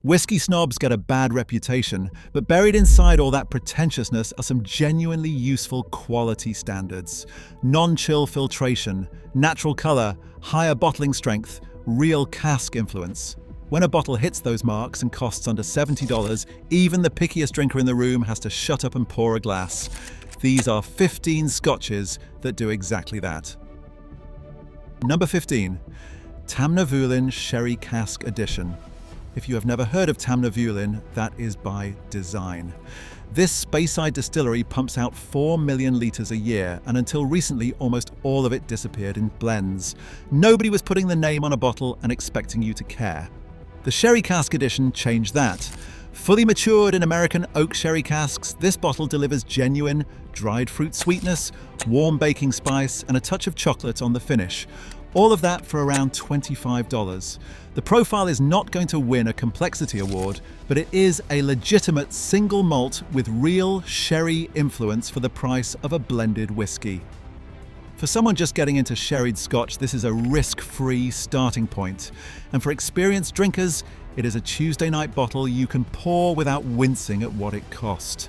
Whiskey snobs get a bad reputation, but buried inside all that pretentiousness are some genuinely useful quality standards. Non-chill filtration, natural colour, higher bottling strength, real cask influence. When a bottle hits those marks and costs under $70, even the pickiest drinker in the room has to shut up and pour a glass. These are 15 Scotches that do exactly that. Number 15. Tamnavulin Sherry Cask Edition. If you have never heard of Tamnavulin, that is by design. This Speyside distillery pumps out 4 million litres a year, and until recently almost all of it disappeared in blends. Nobody was putting the name on a bottle and expecting you to care. The Sherry Cask Edition changed that. Fully matured in American oak sherry casks, this bottle delivers genuine, dried fruit sweetness, warm baking spice, and a touch of chocolate on the finish. All of that for around $25. The profile is not going to win a complexity award, but it is a legitimate single malt with real sherry influence for the price of a blended whiskey. For someone just getting into sherried scotch, this is a risk-free starting point. And for experienced drinkers, it is a Tuesday night bottle you can pour without wincing at what it cost.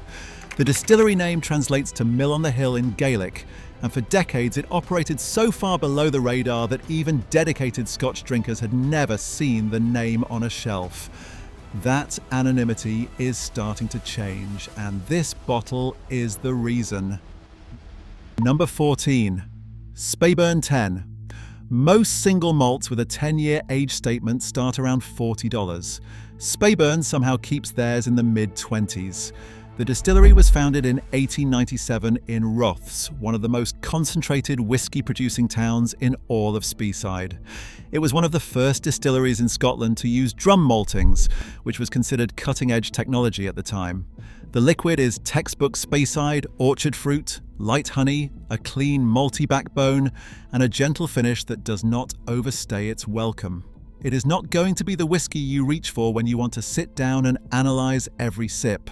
The distillery name translates to Mill on the Hill in Gaelic, and for decades it operated so far below the radar that even dedicated Scotch drinkers had never seen the name on a shelf. That anonymity is starting to change, and this bottle is the reason. Number 14. Speyburn 10. Most single malts with a 10-year age statement start around $40. Speyburn somehow keeps theirs in the mid-20s. The distillery was founded in 1897 in Roths, one of the most concentrated whiskey-producing towns in all of Speyside. It was one of the first distilleries in Scotland to use drum maltings, which was considered cutting-edge technology at the time. The liquid is textbook Speyside, orchard fruit, light honey, a clean malty backbone, and a gentle finish that does not overstay its welcome. It is not going to be the whiskey you reach for when you want to sit down and analyse every sip.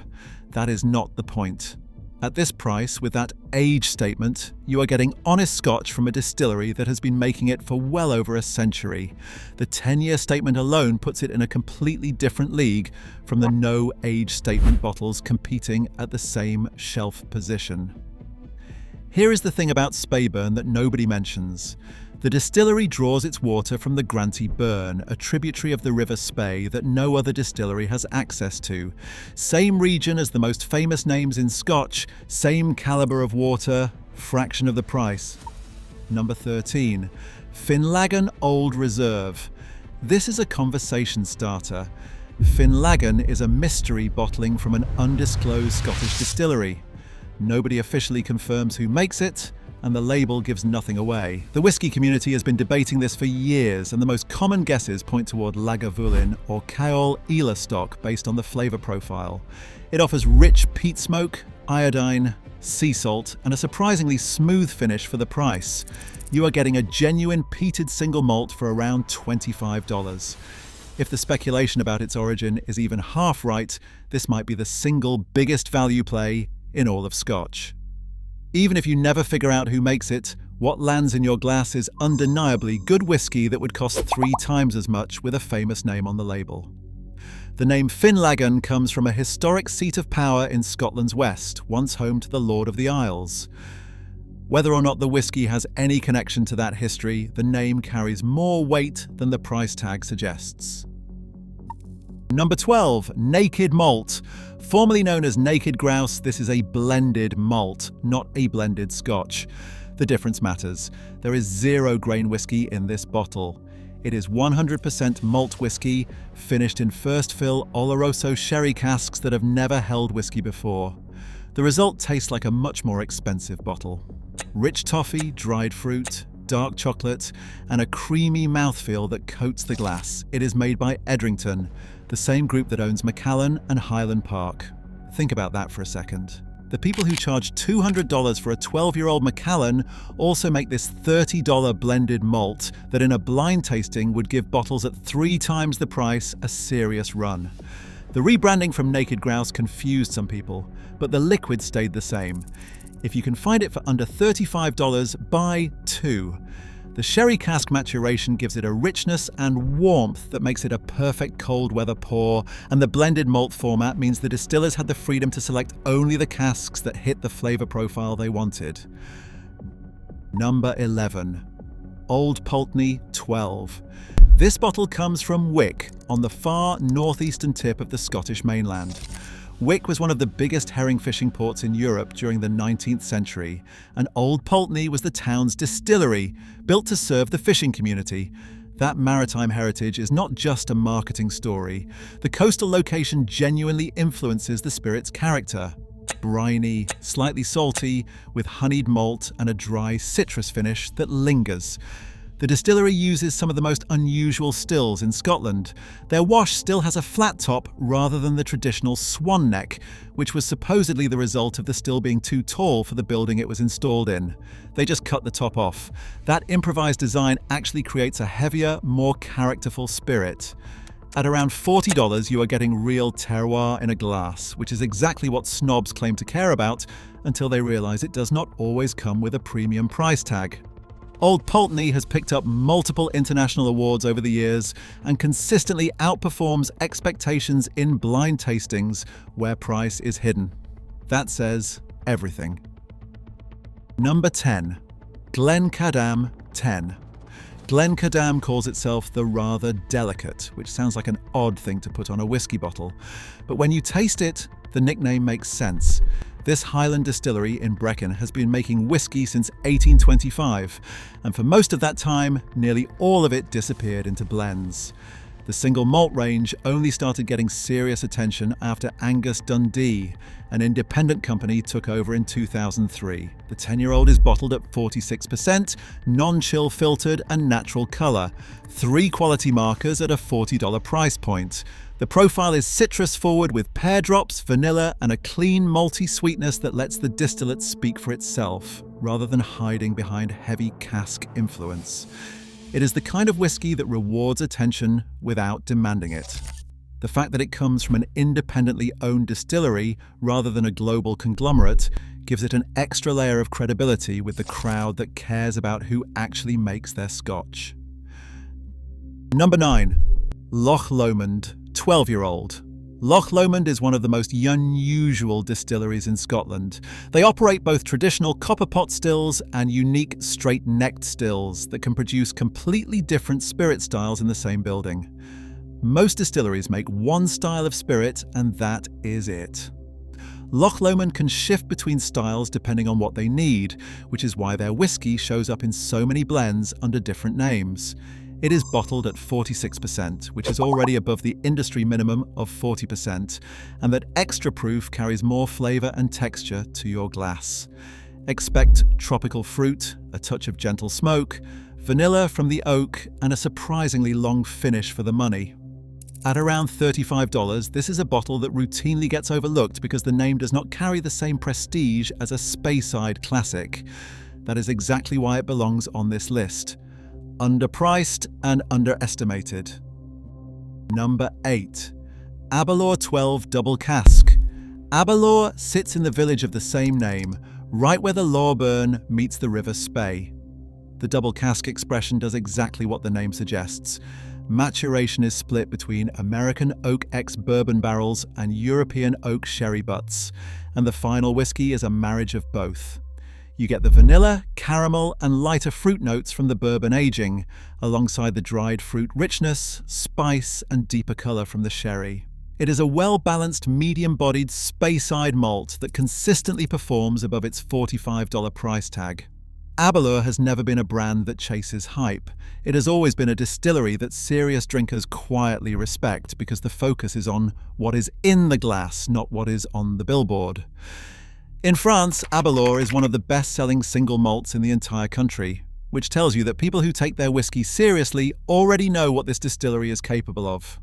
That is not the point. At this price, with that age statement, you are getting honest Scotch from a distillery that has been making it for well over a century. The 10-year statement alone puts it in a completely different league from the no-age statement bottles competing at the same shelf position. Here is the thing about Speyburn that nobody mentions. The distillery draws its water from the Granty Burn, a tributary of the River Spey that no other distillery has access to. Same region as the most famous names in Scotch, same calibre of water, fraction of the price. Number 13. Finlaggan Old Reserve. This is a conversation starter. Finlaggan is a mystery bottling from an undisclosed Scottish distillery. Nobody officially confirms who makes it, and the label gives nothing away. The whiskey community has been debating this for years, and the most common guesses point toward Lagavulin or Caol Ela stock based on the flavour profile. It offers rich peat smoke, iodine, sea salt, and a surprisingly smooth finish for the price. You are getting a genuine peated single malt for around $25. If the speculation about its origin is even half right, this might be the single biggest value play in all of Scotch. Even if you never figure out who makes it, what lands in your glass is undeniably good whiskey that would cost 3 times as much with a famous name on the label. The name Finlaggan comes from a historic seat of power in Scotland's west, once home to the Lord of the Isles. Whether or not the whiskey has any connection to that history, the name carries more weight than the price tag suggests. Number 12. Naked Malt. Formerly known as Naked Grouse, this is a blended malt, not a blended Scotch. The difference matters. There is 0 grain whiskey in this bottle. It is 100% malt whiskey, finished in first fill Oloroso sherry casks that have never held whiskey before. The result tastes like a much more expensive bottle. Rich toffee, dried fruit, dark chocolate, and a creamy mouthfeel that coats the glass. It is made by Edrington, the same group that owns Macallan and Highland Park. Think about that for a second. The people who charge $200 for a 12-year-old Macallan also make this $30 blended malt that in a blind tasting would give bottles at 3 times the price a serious run. The rebranding from Naked Grouse confused some people, but the liquid stayed the same. If you can find it for under $35, buy 2. The sherry cask maturation gives it a richness and warmth that makes it a perfect cold weather pour, and the blended malt format means the distillers had the freedom to select only the casks that hit the flavour profile they wanted. Number 11. Old Pulteney 12. This bottle comes from Wick, on the far northeastern tip of the Scottish mainland. Wick was one of the biggest herring fishing ports in Europe during the 19th century, and Old Pulteney was the town's distillery, built to serve the fishing community. That maritime heritage is not just a marketing story. The coastal location genuinely influences the spirit's character. Briny, slightly salty, with honeyed malt and a dry citrus finish that lingers. The distillery uses some of the most unusual stills in Scotland. Their wash still has a flat top rather than the traditional swan neck, which was supposedly the result of the still being too tall for the building it was installed in. They just cut the top off. That improvised design actually creates a heavier, more characterful spirit. At around $40, you are getting real terroir in a glass, which is exactly what snobs claim to care about until they realise it does not always come with a premium price tag. Old Pulteney has picked up multiple international awards over the years and consistently outperforms expectations in blind tastings where price is hidden. That says everything. Number 10. Glencadam 10. Glencadam calls itself the rather delicate, which sounds like an odd thing to put on a whiskey bottle. But when you taste it, the nickname makes sense. This Highland distillery in Brecon has been making whiskey since 1825, and for most of that time, nearly all of it disappeared into blends. The single malt range only started getting serious attention after Angus Dundee, an independent company, took over in 2003. The 10-year-old is bottled at 46%, non-chill filtered and natural colour. 3 quality markers at a $40 price point. The profile is citrus forward with pear drops, vanilla, and a clean malty sweetness that lets the distillate speak for itself, rather than hiding behind heavy cask influence. It is the kind of whiskey that rewards attention without demanding it. The fact that it comes from an independently owned distillery rather than a global conglomerate gives it an extra layer of credibility with the crowd that cares about who actually makes their scotch. Number 9. Loch Lomond 12-year-old. Loch Lomond is one of the most unusual distilleries in Scotland. They operate both traditional copper pot stills and unique straight-necked stills that can produce completely different spirit styles in the same building. Most distilleries make one style of spirit, and that is it. Loch Lomond can shift between styles depending on what they need, which is why their whiskey shows up in so many blends under different names. It is bottled at 46%, which is already above the industry minimum of 40%, and that extra proof carries more flavour and texture to your glass. Expect tropical fruit, a touch of gentle smoke, vanilla from the oak, and a surprisingly long finish for the money. At around $35, this is a bottle that routinely gets overlooked because the name does not carry the same prestige as a Speyside classic. That is exactly why it belongs on this list. Underpriced and underestimated. Number 8. Aberlour 12 Double Cask. Aberlour sits in the village of the same name, right where the Loch Lomond meets the River Spey. The double cask expression does exactly what the name suggests. Maturation is split between American oak ex-bourbon barrels and European oak sherry butts, and the final whiskey is a marriage of both. You get the vanilla, caramel, and lighter fruit notes from the bourbon aging, alongside the dried fruit richness, spice, and deeper colour from the sherry. It is a well-balanced, medium-bodied Speyside malt that consistently performs above its $45 price tag. Aberlour has never been a brand that chases hype. It has always been a distillery that serious drinkers quietly respect because the focus is on what is in the glass, not what is on the billboard. In France, Aberlour is one of the best-selling single malts in the entire country, which tells you that people who take their whiskey seriously already know what this distillery is capable of.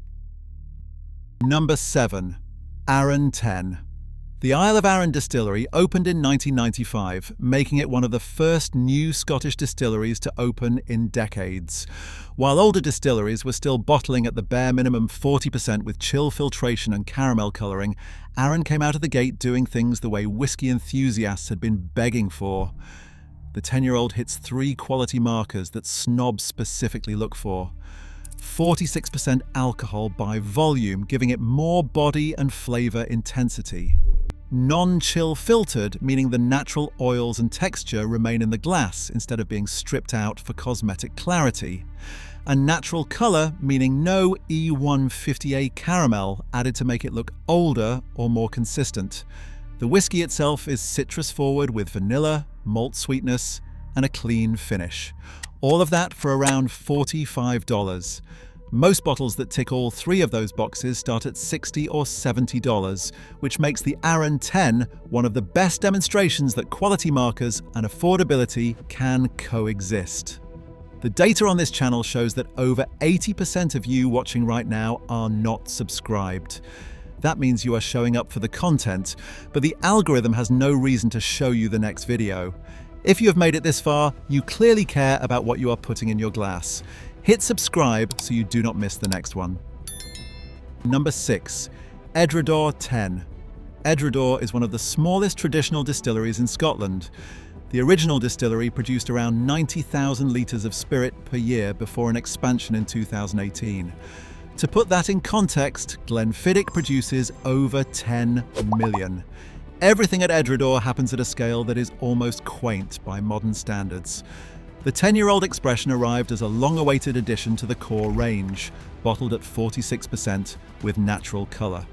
Number 7. Arran 10. The Isle of Arran distillery opened in 1995, making it one of the first new Scottish distilleries to open in decades. While older distilleries were still bottling at the bare minimum 40% with chill filtration and caramel colouring, Arran came out of the gate doing things the way whiskey enthusiasts had been begging for. the 10-year-old hits 3 quality markers that snobs specifically look for. 46% alcohol by volume, giving it more body and flavour intensity. Non-chill filtered, meaning the natural oils and texture remain in the glass instead of being stripped out for cosmetic clarity. And natural colour, meaning no E150A caramel added to make it look older or more consistent. The whisky itself is citrus forward with vanilla, malt sweetness, and a clean finish. All of that for around $45. Most bottles that tick all 3 of those boxes start at $60 or $70, which makes the Arran 10 one of the best demonstrations that quality markers and affordability can coexist. The data on this channel shows that over 80% of you watching right now are not subscribed. That means you are showing up for the content, but the algorithm has no reason to show you the next video. If you have made it this far, you clearly care about what you are putting in your glass. Hit subscribe so you do not miss the next one. Number 6. Edradour 10. Edradour is one of the smallest traditional distilleries in Scotland. The original distillery produced around 90,000 litres of spirit per year before an expansion in 2018. To put that in context, Glenfiddich produces over 10 million. Everything at Edradour happens at a scale that is almost quaint by modern standards. The 10-year-old expression arrived as a long-awaited addition to the core range, bottled at 46% with natural colour.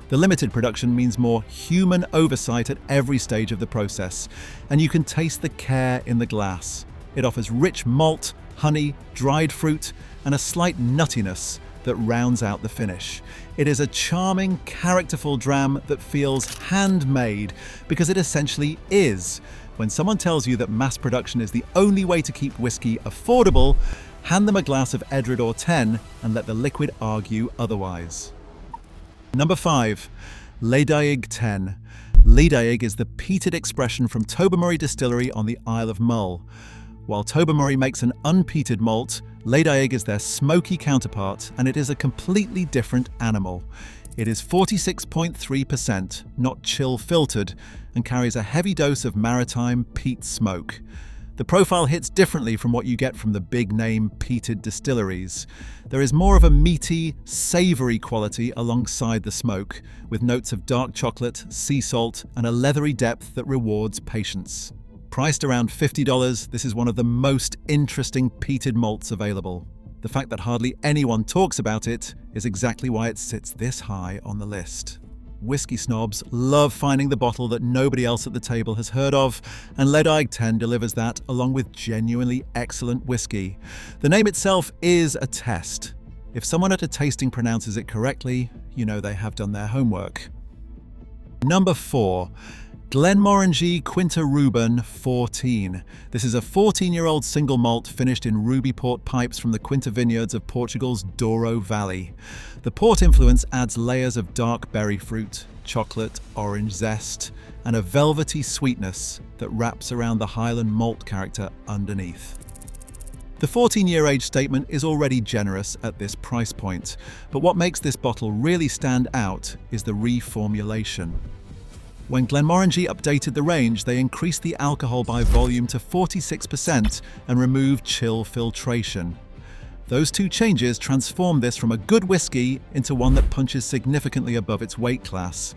The limited production means more human oversight at every stage of the process, and you can taste the care in the glass. It offers rich malt, honey, dried fruit, and a slight nuttiness that rounds out the finish. It is a charming, characterful dram that feels handmade because it essentially is. When someone tells you that mass production is the only way to keep whiskey affordable, hand them a glass of Edradour 10 and let the liquid argue otherwise. Number 5. Ledaig 10. Ledaig is the peated expression from Tobermory Distillery on the Isle of Mull. While Tobermory makes an unpeated malt, Ledaig is their smoky counterpart, and it is a completely different animal. It is 46.3%, not chill filtered, and carries a heavy dose of maritime peat smoke. The profile hits differently from what you get from the big-name peated distilleries. There is more of a meaty, savoury quality alongside the smoke, with notes of dark chocolate, sea salt, and a leathery depth that rewards patience. Priced around $50, this is one of the most interesting peated malts available. The fact that hardly anyone talks about it is exactly why it sits this high on the list. Whisky snobs love finding the bottle that nobody else at the table has heard of, and Ledaig 10 delivers that along with genuinely excellent whisky. The name itself is a test. If someone at a tasting pronounces it correctly, you know they have done their homework. Number 4. Glenmorangie Quinta Ruban 14. This is a 14-year-old single malt finished in ruby port pipes from the Quinta vineyards of Portugal's Douro Valley. The port influence adds layers of dark berry fruit, chocolate, orange zest, and a velvety sweetness that wraps around the Highland malt character underneath. The 14-year age statement is already generous at this price point, but what makes this bottle really stand out is the reformulation. When Glenmorangie updated the range, they increased the alcohol by volume to 46% and removed chill filtration. Those two changes transformed this from a good whiskey into one that punches significantly above its weight class.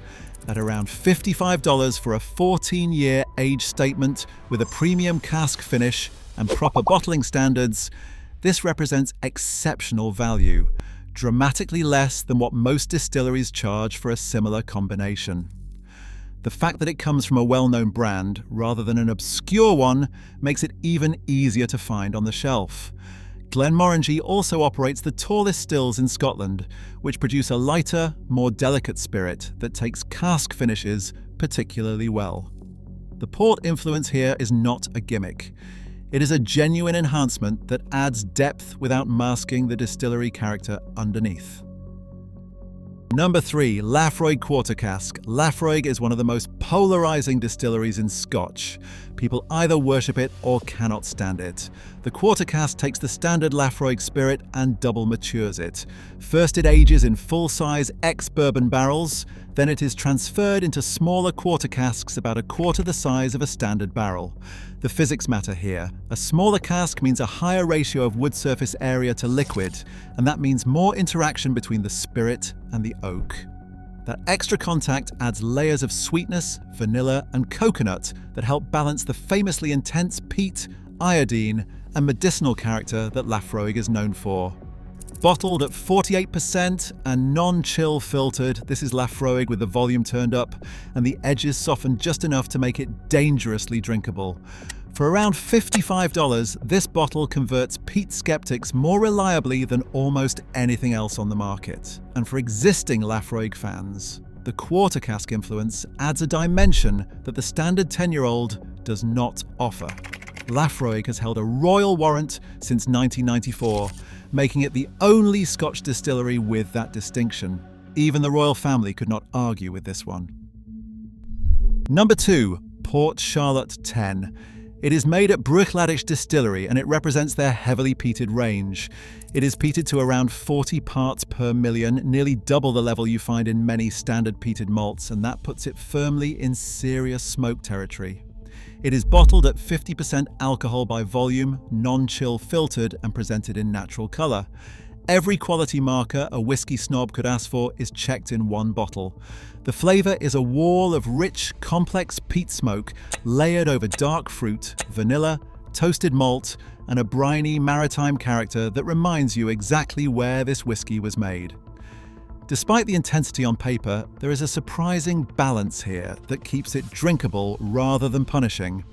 At around $55 for a 14-year age statement with a premium cask finish and proper bottling standards, this represents exceptional value, dramatically less than what most distilleries charge for a similar combination. The fact that it comes from a well-known brand rather than an obscure one makes it even easier to find on the shelf. Glenmorangie also operates the tallest stills in Scotland, which produce a lighter, more delicate spirit that takes cask finishes particularly well. The port influence here is not a gimmick. It is a genuine enhancement that adds depth without masking the distillery character underneath. Number 3. Laphroaig Quarter Cask. Laphroaig is one of the most polarizing distilleries in Scotch. People either worship it or cannot stand it. The Quarter Cask takes the standard Laphroaig spirit and double matures it. First it ages in full-size ex-bourbon barrels, Then it is transferred into smaller quarter casks about a quarter the size of a standard barrel. The physics matter here. A smaller cask means a higher ratio of wood surface area to liquid, and that means more interaction between the spirit and the oak. That extra contact adds layers of sweetness, vanilla, and coconut that help balance the famously intense peat, iodine, and medicinal character that Laphroaig is known for. Bottled at 48% and non-chill filtered, this is Laphroaig with the volume turned up and the edges softened just enough to make it dangerously drinkable. For around $55, this bottle converts peat skeptics more reliably than almost anything else on the market. And for existing Laphroaig fans, the quarter cask influence adds a dimension that the standard 10-year-old does not offer. Laphroaig has held a royal warrant since 1994, making it the only Scotch distillery with that distinction. Even the royal family could not argue with this one. Number 2, Port Charlotte 10. It is made at Bruichladdich Distillery and it represents their heavily peated range. It is peated to around 40 parts per million, nearly double the level you find in many standard peated malts, and that puts it firmly in serious smoke territory. It is bottled at 50% alcohol by volume, non-chill filtered and presented in natural colour. Every quality marker a whiskey snob could ask for is checked in one bottle. The flavour is a wall of rich, complex peat smoke layered over dark fruit, vanilla, toasted malt, and a briny maritime character that reminds you exactly where this whiskey was made. Despite the intensity on paper, there is a surprising balance here that keeps it drinkable rather than punishing.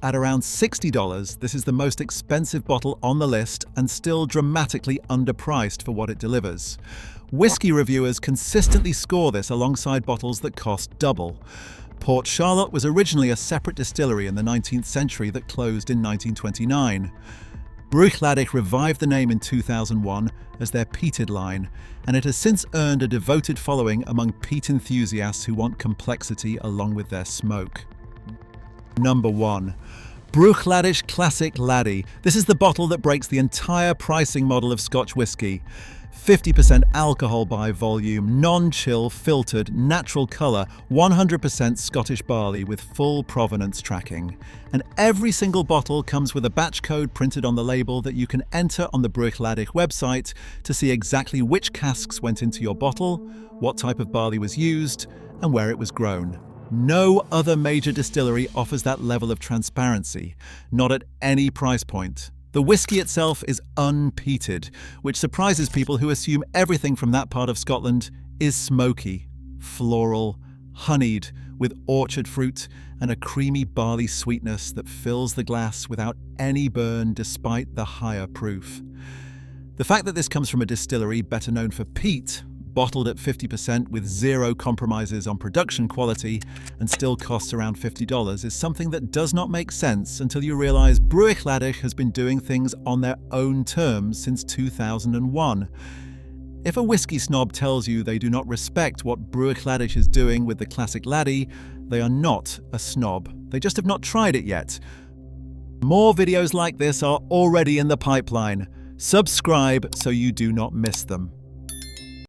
At around $60, this is the most expensive bottle on the list and still dramatically underpriced for what it delivers. Whiskey reviewers consistently score this alongside bottles that cost double. Port Charlotte was originally a separate distillery in the 19th century that closed in 1929. Bruichladdich revived the name in 2001 as their peated line, and it has since earned a devoted following among peat enthusiasts who want complexity along with their smoke. Number 1. Bruichladdich Classic Laddie. This is the bottle that breaks the entire pricing model of Scotch whisky. 50% alcohol by volume, non-chill, filtered, natural colour, 100% Scottish barley with full provenance tracking. And every single bottle comes with a batch code printed on the label that you can enter on the Bruichladdich website to see exactly which casks went into your bottle, what type of barley was used, and where it was grown. No other major distillery offers that level of transparency, not at any price point. The whiskey itself is unpeated, which surprises people who assume everything from that part of Scotland is smoky, floral, honeyed, with orchard fruit and a creamy barley sweetness that fills the glass without any burn despite the higher proof. The fact that this comes from a distillery better known for peat, bottled at 50% with zero compromises on production quality and still costs around $50 is something that does not make sense until you realise Bruichladdich has been doing things on their own terms since 2001. If a whiskey snob tells you they do not respect what Bruichladdich is doing with the classic Laddie, they are not a snob. They just have not tried it yet. More videos like this are already in the pipeline. Subscribe so you do not miss them.